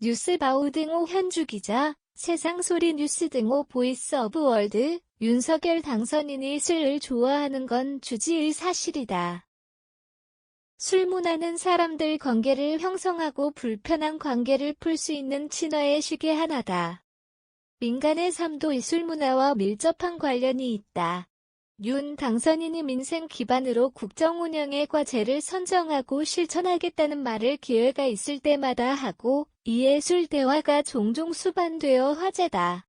뉴스바우 등호 현주 기자, 세상소리 뉴스 등호 보이스 오브 월드, 윤석열 당선인이 술을 좋아하는 건 주지의 사실이다. 술 문화는 사람들 관계를 형성하고 불편한 관계를 풀 수 있는 친화의 시계 하나다. 민간의 삶도 이 술 문화와 밀접한 관련이 있다. 윤 당선인이 민생 기반으로 국정 운영의 과제를 선정하고 실천하겠다는 말을 기회가 있을 때마다 하고 이에 술 대화가 종종 수반되어 화제다.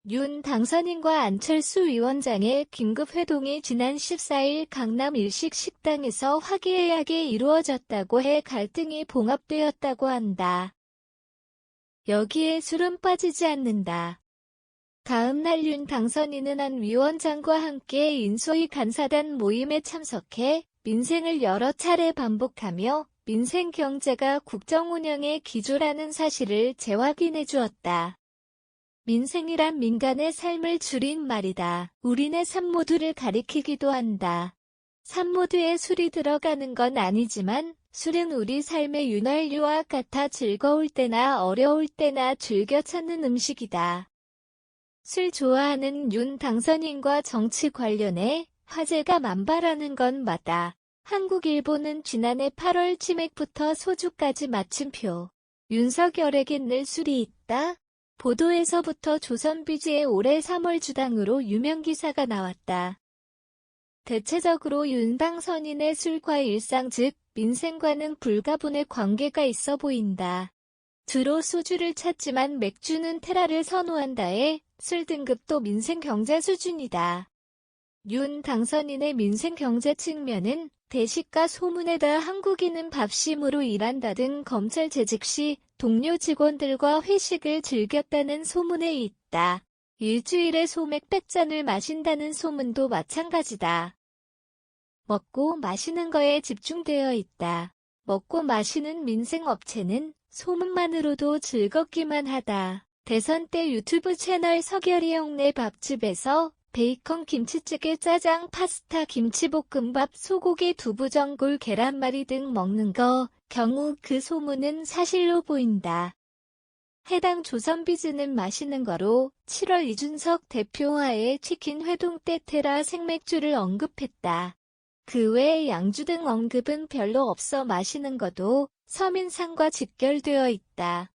윤 당선인과 안철수 위원장의 긴급 회동이 지난 14일 강남 일식 식당에서 화기애애하게 이루어졌다고 해 갈등이 봉합되었다고 한다. 여기에 술은 빠지지 않는다. 다음 날 윤 당선인은 안 위원장과 함께 인소위 간사단 모임에 참석해 민생을 여러 차례 반복하며 민생 경제가 국정 운영의 기조라는 사실을 재확인해 주었다. 민생이란 민간의 삶을 줄인 말이다. 우리네 삶 모두를 가리키기도 한다. 삶 모두에 술이 들어가는 건 아니지만 술은 우리 삶의 윤활유와 같아 즐거울 때나 어려울 때나 즐겨 찾는 음식이다. 술 좋아하는 윤 당선인과 정치 관련해 화제가 만발하는 건 맞다. 한국일보는 지난해 8월 치맥부터 소주까지 마침표. 윤석열에겐 늘 술이 있다. 보도에서부터 조선비지의 올해 3월 주당으로 유명 기사가 나왔다. 대체적으로 윤 당선인의 술과 일상 즉 민생과는 불가분의 관계가 있어 보인다. 주로 소주를 찾지만 맥주는 테라를 선호한다에 술 등급도 민생 경제 수준이다. 윤 당선인의 민생 경제 측면은 대식가 소문에다 한국인은 밥심으로 일한다 등 검찰 재직 시 동료 직원들과 회식을 즐겼다는 소문에 있다. 일주일에 소맥 100잔을 마신다는 소문도 마찬가지다. 먹고 마시는 거에 집중되어 있다. 먹고 마시는 민생업체는 소문만으로도 즐겁기만 하다. 대선 때 유튜브 채널 서결이 형네 밥집에서 베이컨 김치찌개 짜장 파스타 김치볶음밥 소고기 두부전골 계란말이 등 먹는 거 경우 그 소문은 사실로 보인다. 해당 조선비즈는 마시는 거로 7월 이준석 대표와의 치킨 회동 때 테라 생맥주를 언급했다. 그 외에 양주 등 언급은 별로 없어 마시는 것도 서민상과 직결되어 있다.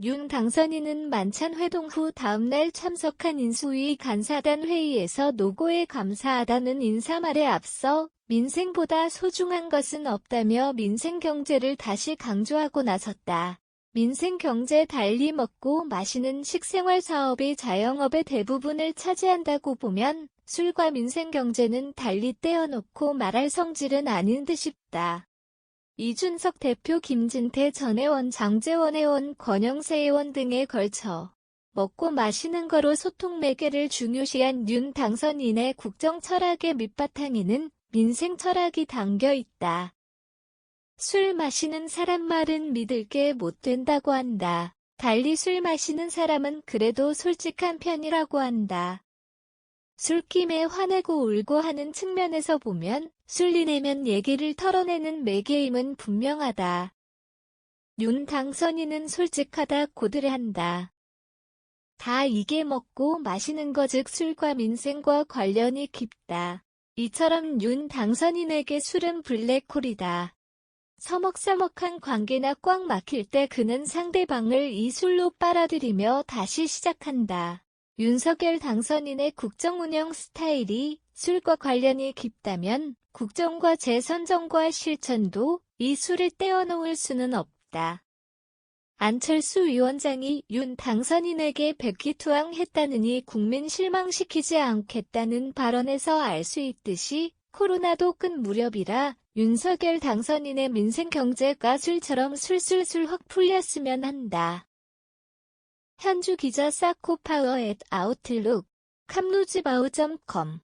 윤 당선인은 만찬 회동 후 다음날 참석한 인수위 간사단 회의에서 노고에 감사하다는 인사말에 앞서 민생보다 소중한 것은 없다며 민생 경제를 다시 강조하고 나섰다. 민생 경제 달리 먹고 마시는 식생활 사업이 자영업의 대부분을 차지한다고 보면 술과 민생 경제는 달리 떼어놓고 말할 성질은 아닌 듯 싶다. 이준석 대표 김진태 전 의원 장제원 의원 권영세 의원 등에 걸쳐 먹고 마시는 거로 소통 매개를 중요시한 윤 당선인의 국정 철학의 밑바탕에는 민생 철학이 담겨 있다. 술 마시는 사람 말은 믿을 게 못 된다고 한다. 달리 술 마시는 사람은 그래도 솔직한 편이라고 한다. 술김에 화내고 울고 하는 측면에서 보면 술리 내면 얘기를 털어내는 매개임은 분명하다. 윤 당선인은 솔직하다 고드레한다. 다 이게 먹고 마시는 거 즉 술과 민생과 관련이 깊다. 이처럼 윤 당선인에게 술은 블랙홀이다. 서먹서먹한 관계나 꽉 막힐 때 그는 상대방을 이 술로 빨아들이며 다시 시작한다. 윤석열 당선인의 국정운영 스타일이 술과 관련이 깊다면 국정과 재선정과 실천도 이 술을 떼어놓을 수는 없다. 안철수 위원장이 윤 당선인에게 백기투항했다느니 국민 실망시키지 않겠다는 발언에서 알 수 있듯이 코로나도 끝 무렵이라 윤석열 당선인의 민생 경제가 술처럼 술술술 확 풀렸으면 한다. 현주 기자 사코파워 @아웃룩, 캄루즈바우.com